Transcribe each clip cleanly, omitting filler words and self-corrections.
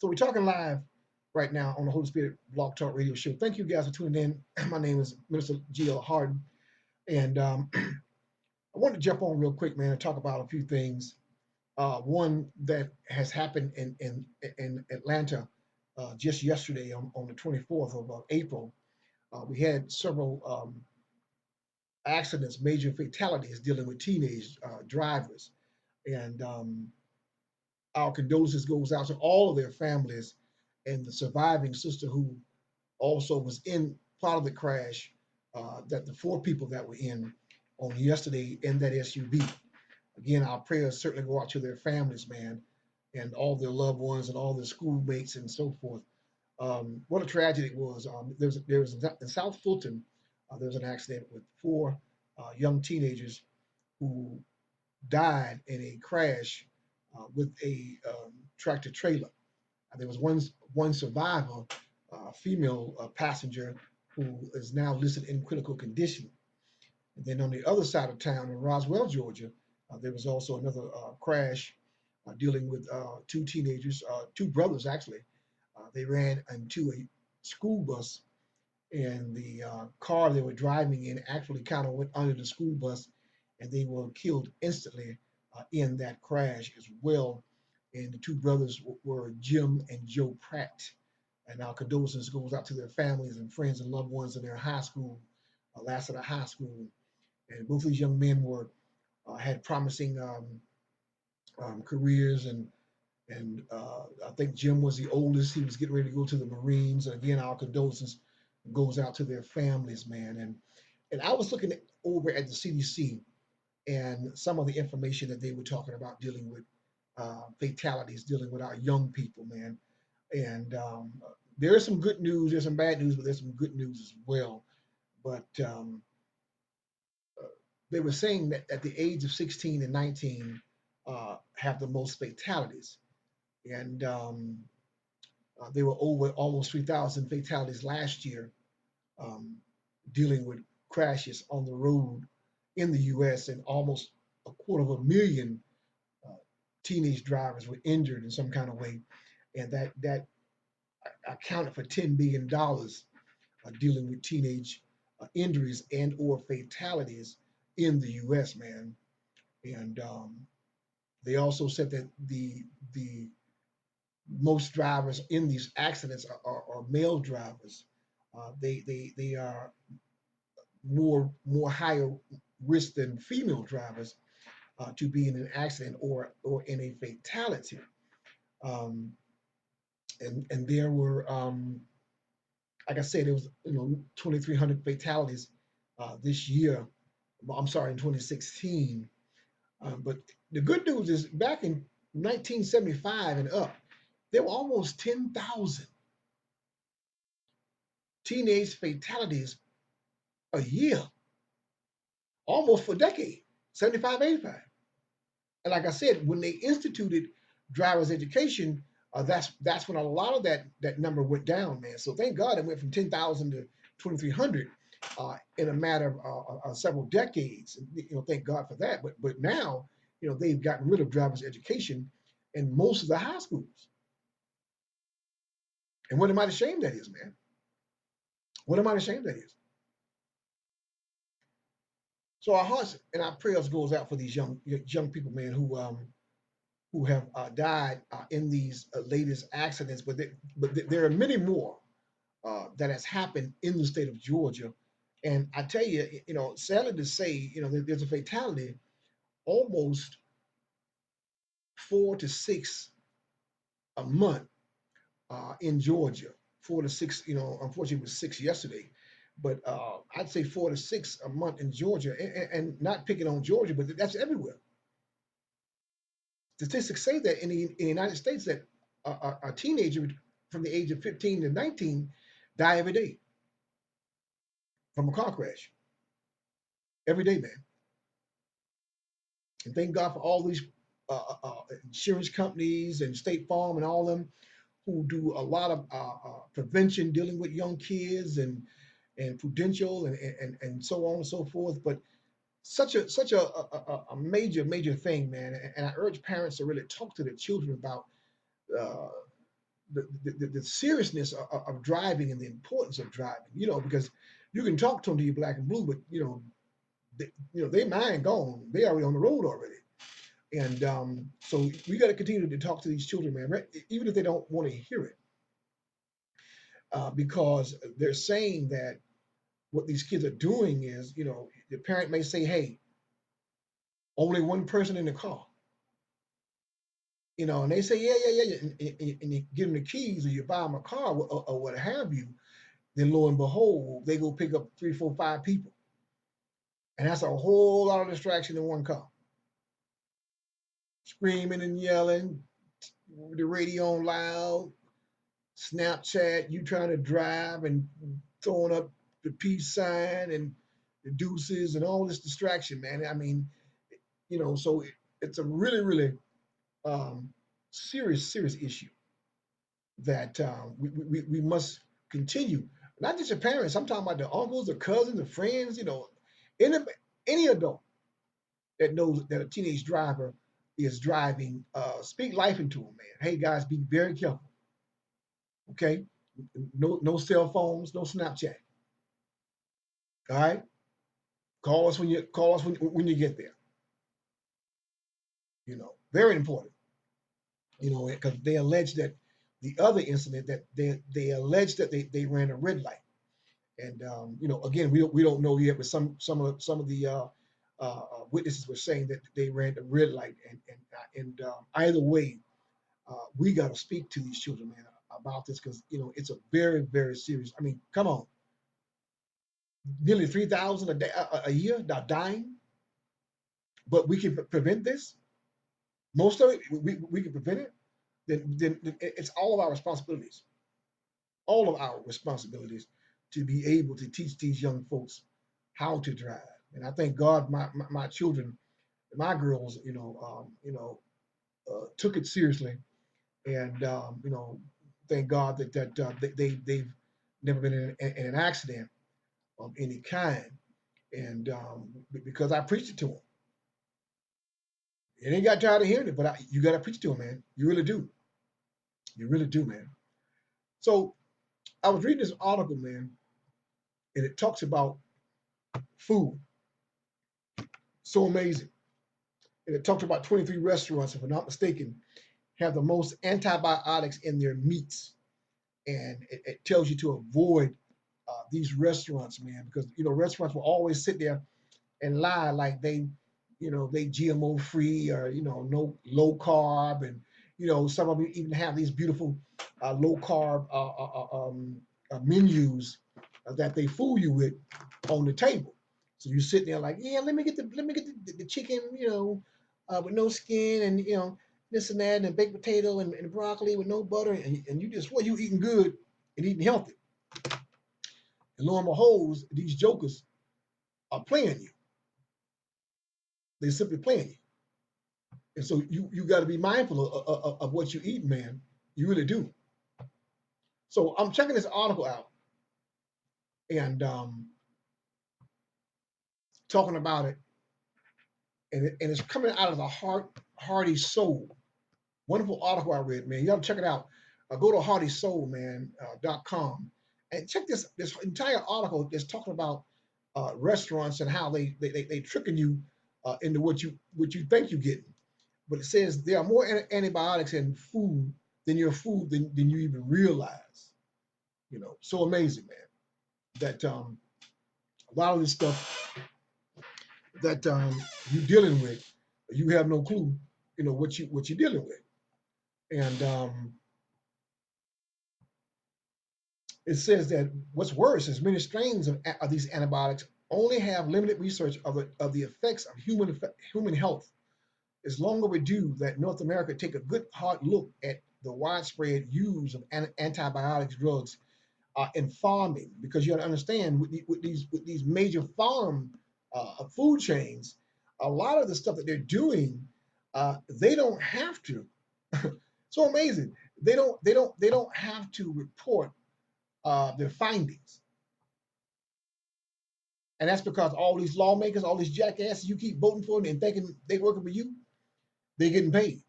So we're talking live right now on the Holy Spirit Blog Talk Radio Show. Thank you guys for tuning in. My name is Minister G.L. Harden, and I want to jump on real quick, man, and talk about a few things. One that has happened in Atlanta just yesterday on the 24th of April. We had several accidents, major fatalities dealing with teenage drivers, and our condolences goes out to all of their families and the surviving sister who also was in part of the crash, that the four people that were in on yesterday in that SUV. Again, our prayers certainly go out to their families, man, and all their loved ones and all their schoolmates and so forth. What a tragedy it was. There was in South Fulton, there was an accident with four young teenagers who died in a crash with a tractor trailer. There was one survivor, female passenger, who is now listed in critical condition. And then on the other side of town in Roswell, Georgia, there was also another crash dealing with two teenagers, two brothers actually. They ran into a school bus, and the car they were driving in actually kind of went under the school bus, and they were killed instantly in that crash as well. And the two brothers were Jim and Joe Pratt. And our condolences goes out to their families and friends and loved ones in their high school, last of the high school. And both of these young men were had promising careers, and I think Jim was the oldest. He was getting ready to go to the Marines. And again, our condolences goes out to their families, man. And I was looking over at the CDC and some of the information that they were talking about dealing with fatalities, dealing with our young people, man. And there's some good news, there's some bad news, but there's some good news as well. But they were saying that at the age of 16 and 19 have the most fatalities. And there were over almost 3,000 fatalities last year, um, dealing with crashes on the road in the US, and almost a quarter of a million uh, teenage drivers were injured in some kind of way. And that accounted for $10 billion dealing with teenage injuries and or fatalities in the US, man. And they also said that the most drivers in these accidents are male drivers. They are more higher risk than female drivers to be in an accident or in a fatality. Um, and there were, like I said, there was 2,300 fatalities this year. I'm sorry, in 2016. But the good news is back in 1975 and up, there were almost 10,000 teenage fatalities a year, almost for a decade, 75, 85. And like I said, when they instituted driver's education, that's when a lot of that number went down, man. So thank God it went from 10,000 to 2,300 in a matter of several decades. Thank God for that. But now, they've gotten rid of driver's education in most of the high schools. And what am I ashamed that is, man? What am I ashamed that is? So our hearts and our prayers goes out for these young people, man, who have died in these latest accidents. But there are many more that has happened in the state of Georgia. And I tell you, sadly to say, there's a fatality almost 4 to 6 a month in Georgia. 4 to 6, unfortunately, it was 6 yesterday. But I'd say 4 to 6 a month in Georgia, and not picking on Georgia, but that's everywhere. Statistics say that in the United States that a teenager from the age of 15 to 19 die every day from a car crash. Every day, man. And thank God for all these insurance companies and State Farm and all of them who do a lot of prevention dealing with young kids and prudential and so on and so forth. But such a major thing, man. And I urge parents to really talk to their children about uh, the seriousness of driving and the importance of driving. Because you can talk to them to you black and blue, but they mind gone. They already on the road already. And so we got to continue to talk to these children, man, right? Even if they don't want to hear it, because they're saying that what these kids are doing is, the parent may say, "Hey, only one person in the car," and they say, "Yeah, yeah, yeah," and you give them the keys or you buy them a car or what have you. Then lo and behold, they go pick up three, four, five people, and that's a whole lot of distraction in one car, screaming and yelling, the radio on loud, Snapchat, you trying to drive and throwing up the peace sign and the deuces and all this distraction, man. I mean, so it's a really, really um, serious, serious issue that we must continue. Not just your parents. I'm talking about the uncles, the cousins, the friends. Any any adult that knows that a teenage driver is driving, speak life into them, man. Hey guys, be very careful. Okay, no cell phones, no Snapchat. All right, call us when you get there. Very important. Because they allege that the other incident that they allege that they ran a red light. And again, we don't know yet, but some of the witnesses were saying that they ran a red light, and either way, we got to speak to these children, man, about this because it's a very, very serious. I mean, come on, nearly 3,000 a day, a year now dying, but we can prevent this. Most of it, we can prevent it. Then it's all of our responsibilities to be able to teach these young folks how to drive. And I thank God my children, my girls, took it seriously, and thank God that they've never been in an accident of any kind, and because I preached it to them. And they got tired of hearing it, but you got to preach to them, man. You really do. You really do, man. So I was reading this article, man, and it talks about food. So amazing. And it talked about 23 restaurants, if I'm not mistaken, have the most antibiotics in their meats. And it tells you to avoid these restaurants, man, because restaurants will always sit there and lie like they GMO free or no low carb, and some of them even have these beautiful low carb menus that they fool you with on the table. So you sit there like, yeah, let me get the chicken, with no skin, and this and that, and baked potato and broccoli with no butter, and you just you eating good and eating healthy. And lo and behold, these jokers are playing you. They're simply playing you. And so you got to be mindful of what you eat, man. You really do. So I'm checking this article out and talking about it, and it's coming out of the Hearty Soul. Wonderful article I read, man. You got to check it out. Go to heartysoul.com and check this entire article that's talking about restaurants and how they tricking you into what you think you're getting. But it says there are more antibiotics in food than than you even realize. So amazing, man. That a lot of this stuff that you're dealing with, you have no clue, what you're dealing with. And it says that what's worse is many strains of these antibiotics only have limited research of the effects of human health. It's long overdue that North America take a good hard look at the widespread use of antibiotics drugs in farming, because you got to understand with these major farm food chains, a lot of the stuff that they're doing, they don't have to. So amazing. They don't have to report their findings, and that's because all these lawmakers, all these jackasses you keep voting for and thinking they working for you, they're getting paid.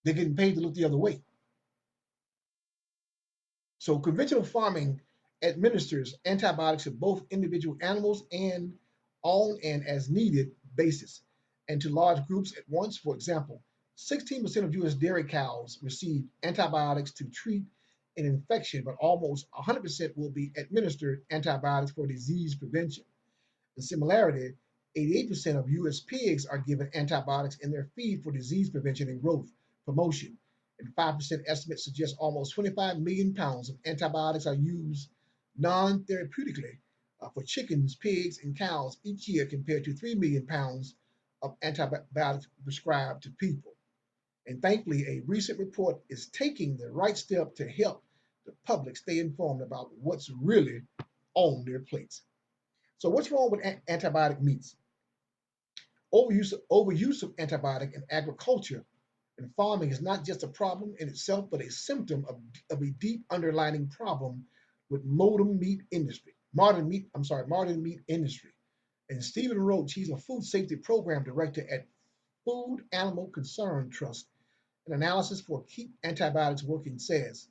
They're getting paid to look the other way. So conventional farming administers antibiotics to both individual animals and on an as needed basis, and to large groups at once. For example, 16% of US dairy cows receive antibiotics to treat an infection, but almost 100% will be administered antibiotics for disease prevention. In similarity, 88% of US pigs are given antibiotics in their feed for disease prevention and growth promotion. And 5% estimates suggest almost 25 million pounds of antibiotics are used non therapeutically for chickens, pigs, and cows each year, compared to 3 million pounds of antibiotics prescribed to people. And thankfully, a recent report is taking the right step to help the public stay informed about what's really on their plates. So, what's wrong with antibiotic meats? Overuse of antibiotic in agriculture and farming is not just a problem in itself, but a symptom of a deep underlying problem with modern meat industry. And Stephen Roach, he's a food safety program director at Food Animal Concern Trust. An analysis for Keep Antibiotics Working says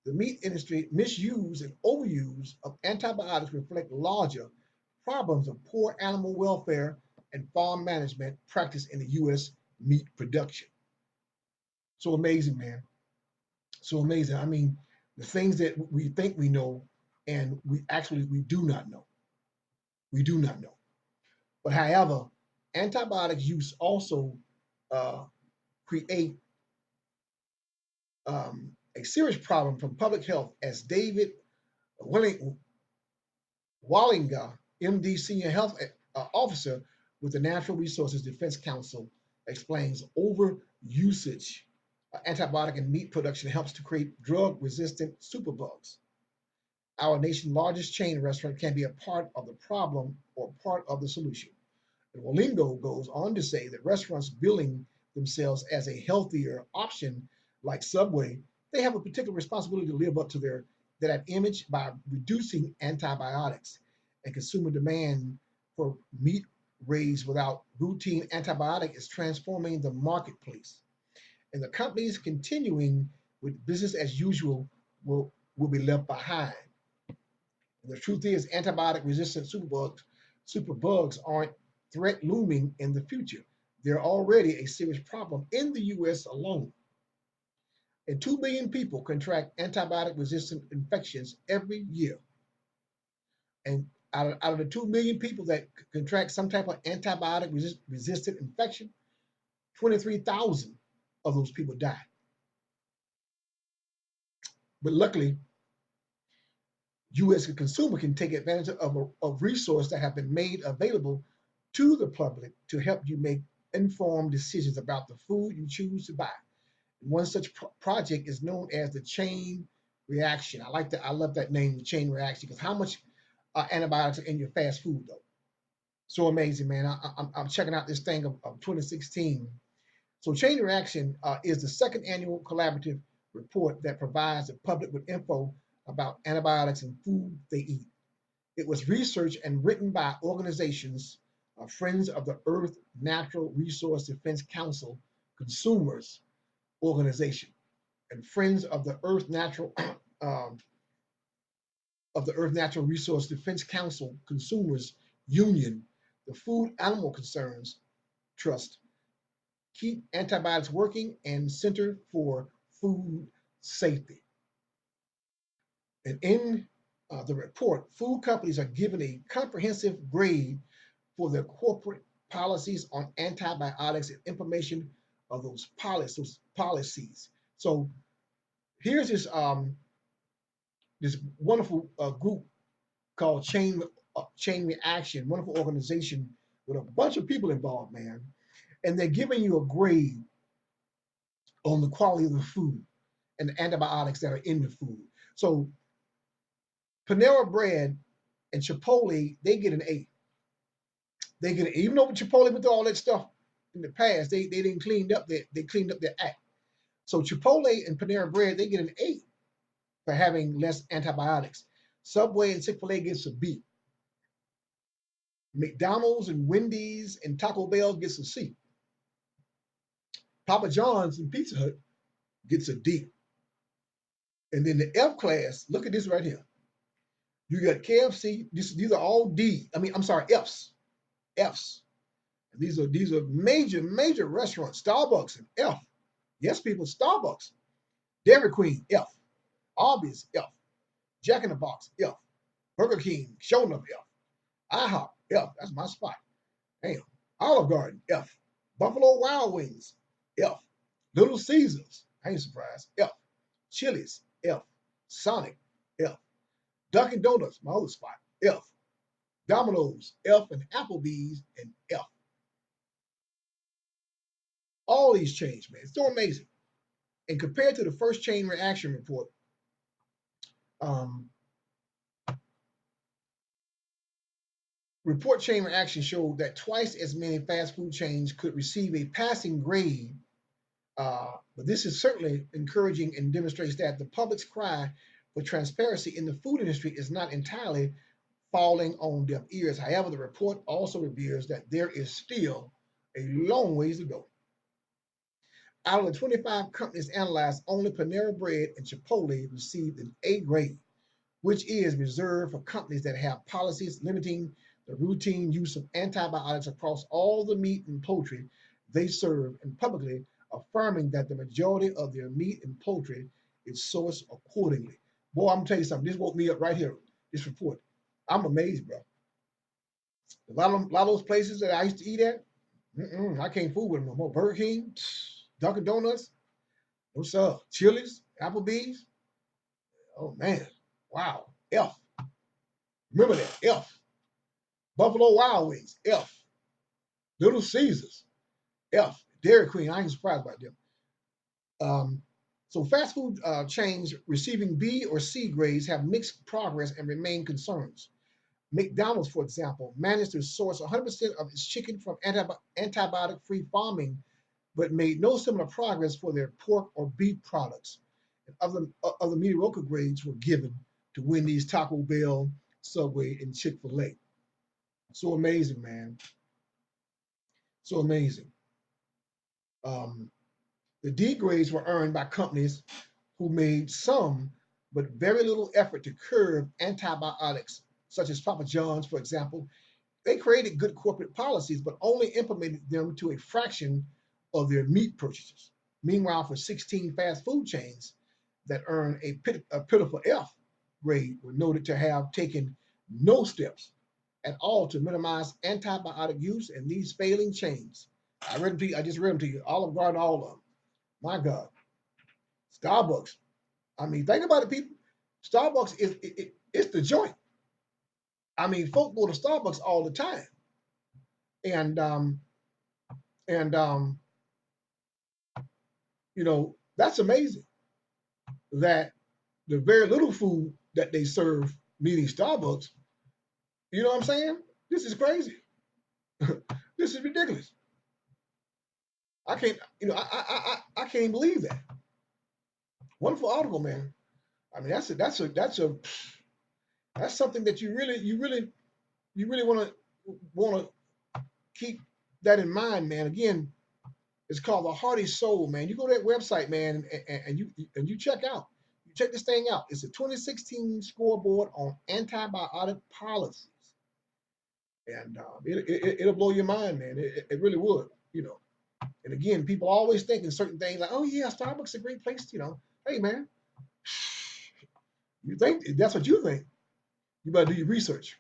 the meat industry misuse and overuse of antibiotics reflect larger problems of poor animal welfare and farm management practice in the U.S. meat production. So amazing, man. So amazing. I mean, the things that we think we know and we do not know. We do not know. But however, antibiotics use also uh, create a serious problem from public health, as David Wallinger, MD, Senior Health Officer with the Natural Resources Defense Council, explains. Over usage antibiotic in meat production helps to create drug-resistant superbugs. Our nation's largest chain restaurant can be a part of the problem or part of the solution. And Walingo goes on to say that restaurants billing themselves as a healthier option, like Subway, they have a particular responsibility to live up to that image by reducing antibiotics. And consumer demand for meat raised without routine antibiotic is transforming the marketplace. And the companies continuing with business as usual will be left behind. And the truth is, antibiotic resistant superbugs aren't threat looming in the future. They're already a serious problem in the US alone. And 2 million people contract antibiotic resistant infections every year. And out of the 2 million people that contract some type of antibiotic resistant infection, 23,000 of those people die. But luckily, you as a consumer can take advantage of resources that have been made available to the public to help you make informed decisions about the food you choose to buy. One such project is known as the chain reaction. I like that. I love that name, the chain reaction, because how much antibiotics are in your fast food though? So amazing, man. I'm checking out this thing of 2016. So chain reaction is the second annual collaborative report that provides the public with info about antibiotics and food they eat. It was researched and written by organizations, Friends of the Earth Natural Resource Defense Council, consumers organization, and Friends um, of the Earth Natural Resource Defense Council Consumers Union, the Food Animal Concerns Trust, Keep Antibiotics Working, and Center for Food Safety. And in the report, food companies are given a comprehensive grade for their corporate policies on antibiotics and information of those policies. So here's this wonderful group called Chain Reaction, wonderful organization with a bunch of people involved, man, and they're giving you a grade on the quality of the food and the antibiotics that are in the food. So Panera Bread and Chipotle, they get an A. They get an, even though Chipotle went through all that stuff in the past, they didn't cleaned up their act. So Chipotle and Panera Bread, they get an A for having less antibiotics. Subway and Chick-fil-A gets a B. McDonald's and Wendy's and Taco Bell gets a C. Papa John's and Pizza Hut gets a D. And then the F class, look at this right here. You got KFC. These are all D. I mean, I'm sorry, Fs. Fs. These are major restaurants. Starbucks and F. Yes, people, Starbucks. Dairy Queen, F. Arby's, F. Jack in the Box, F. Burger King, showing up, F. IHOP, F. That's my spot. Damn. Olive Garden, F. Buffalo Wild Wings, F. Little Caesars, I ain't surprised, F. Chili's, F. Sonic, F. Dunkin' Donuts, my other spot, F. Domino's, F. And Applebee's, and F. All these chains, man. It's so amazing. And compared to the first chain reaction report, um, report chain reaction showed that twice as many fast food chains could receive a passing grade. But this is certainly encouraging and demonstrates that the public's cry for transparency in the food industry is not entirely falling on deaf ears. However, the report also reveals that there is still a long ways to go. Out of the 25 companies analyzed, only Panera Bread and Chipotle received an A grade, which is reserved for companies that have policies limiting the routine use of antibiotics across all the meat and poultry they serve, and publicly affirming that the majority of their meat and poultry is sourced accordingly. Boy, I'm gonna tell you something. This woke me up right here. This report. I'm amazed, bro. A lot of those places that I used to eat at, I can't fool with them no more. Burger King, Dunkin' Donuts, what's up? Chili's, Applebee's. Oh man, wow. F. Remember that. F. Buffalo Wild Wings. F. Little Caesars. F. Dairy Queen. I ain't surprised about them. Um, so fast food chains receiving B or C grades have mixed progress and remain concerns. McDonald's, for example, managed to source 100% of its chicken from antibiotic-free farming, but made no similar progress for their pork or beef products. And other mediocre grades were given to Wendy's, Taco Bell, Subway, and Chick-fil-A. So amazing, man. So amazing. Um, the D grades were earned by companies who made some but very little effort to curb antibiotics, such as Papa John's, for example. They created good corporate policies, but only implemented them to a fraction of their meat purchases. Meanwhile, for 16 fast food chains that earned a pitiful F grade, were noted to have taken no steps at all to minimize antibiotic use in these failing chains. I read them to you. I just read them to you. Olive Garden, all of them. My God. Starbucks. I mean, think about it, people. Starbucks it's the joint. I mean, folk go to Starbucks all the time, and and that's amazing that the very little food that they serve, meaning Starbucks. You know what I'm saying? This is crazy. This is ridiculous. I can't, I can't believe that. Wonderful article, man. I mean, that's something that you really want to keep that in mind, man. Again, it's called the Hearty Soul, man. You go to that website, man, and you check this thing out. It's a 2016 scoreboard on antibiotic policies, and it'll blow your mind, man. It really would, you know. And again, people always thinking certain things like, oh yeah, Starbucks is a great place, you know. Hey, man, you think that's what you think? You better do your research.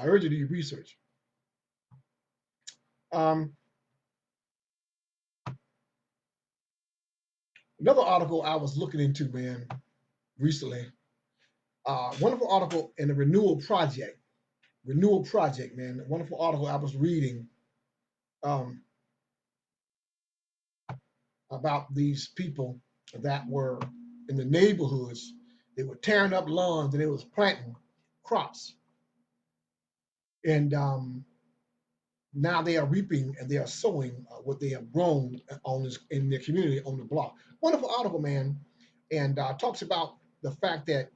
I urge you to do your research. Um, Another article I was looking into, man, recently. Wonderful article in the Renewal Project. Renewal Project, man. A wonderful article I was reading um, about these people that were in the neighborhoods. They were tearing up lawns and they was planting crops. And now they are reaping and they are sowing what they have grown on this in their community on the block. Wonderful article, man, and talks about the fact that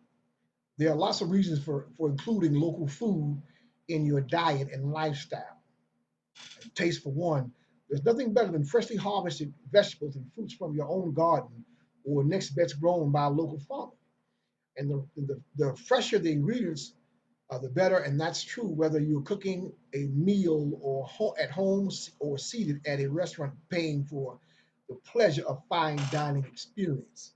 there are lots of reasons for including local food in your diet and lifestyle. And taste for one, there's nothing better than freshly harvested vegetables and fruits from your own garden or next best grown by a local farmer. And the fresher the ingredients, the better. And that's true whether you're cooking a meal or at home or seated at a restaurant paying for the pleasure of fine dining experience.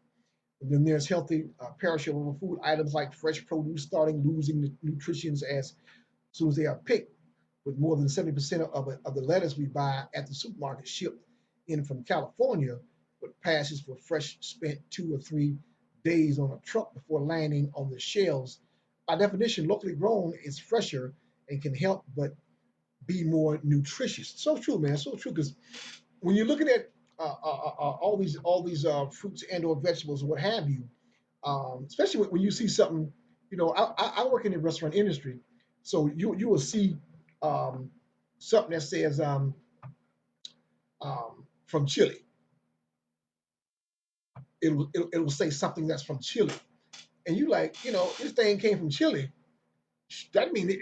And then there's healthy, perishable food items like fresh produce starting losing the nutrients as soon as they are picked, with more than 70% of the lettuce we buy at the supermarket shipped in from California, but passes for fresh spent 2 or 3 days on a truck before landing on the shelves. By definition, locally grown is fresher and can help but be more nutritious. So true, man. So true. Because when you're looking at all these fruits and or vegetables or what have you, especially when you see something, I work in the restaurant industry, so you will see um, something that says from Chile. It'll say something that's from Chile, and you like, this thing came from Chile. That means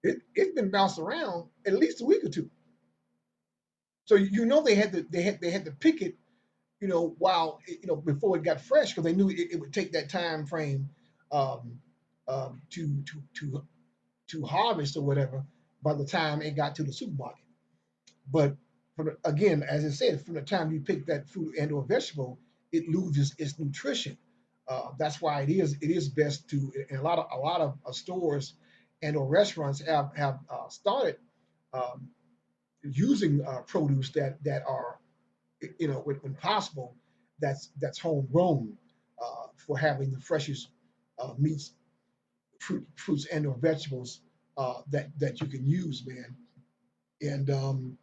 it's been bounced around at least a week or two. So they had to pick it, while before it got fresh because they knew it would take that time frame um, to harvest or whatever by the time it got to the supermarket. But again, as I said, from the time you pick that fruit and or vegetable, it loses its nutrition. That's why it is best to, and a lot of stores and or restaurants have started um, using produce that are, when possible, that's homegrown, for having the freshest meats, fruits and or vegetables that you can use, man. And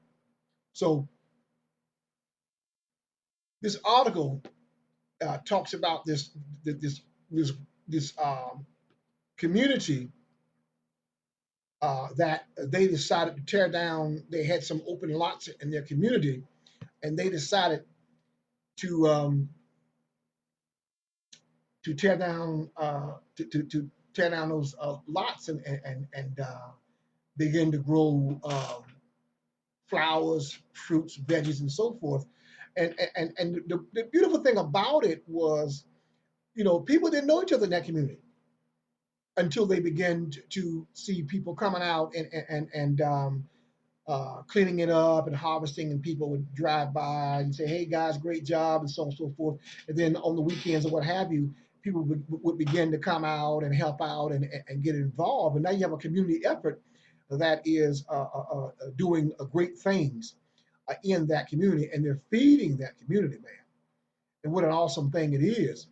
so this article talks about this this community that they decided to tear down. They had some open lots in their community, and they decided to um, to tear down those lots and begin to grow flowers, fruits, veggies, and so forth. And the beautiful thing about it was, people didn't know each other in that community until they began to see people coming out and cleaning it up and harvesting, and people would drive by and say, "Hey guys, great job," and so on and so forth. And then on the weekends or what have you, people would begin to come out and help out and get involved. And now you have a community effort that is doing great things in that community, and they're feeding that community, man. And what an awesome thing it is.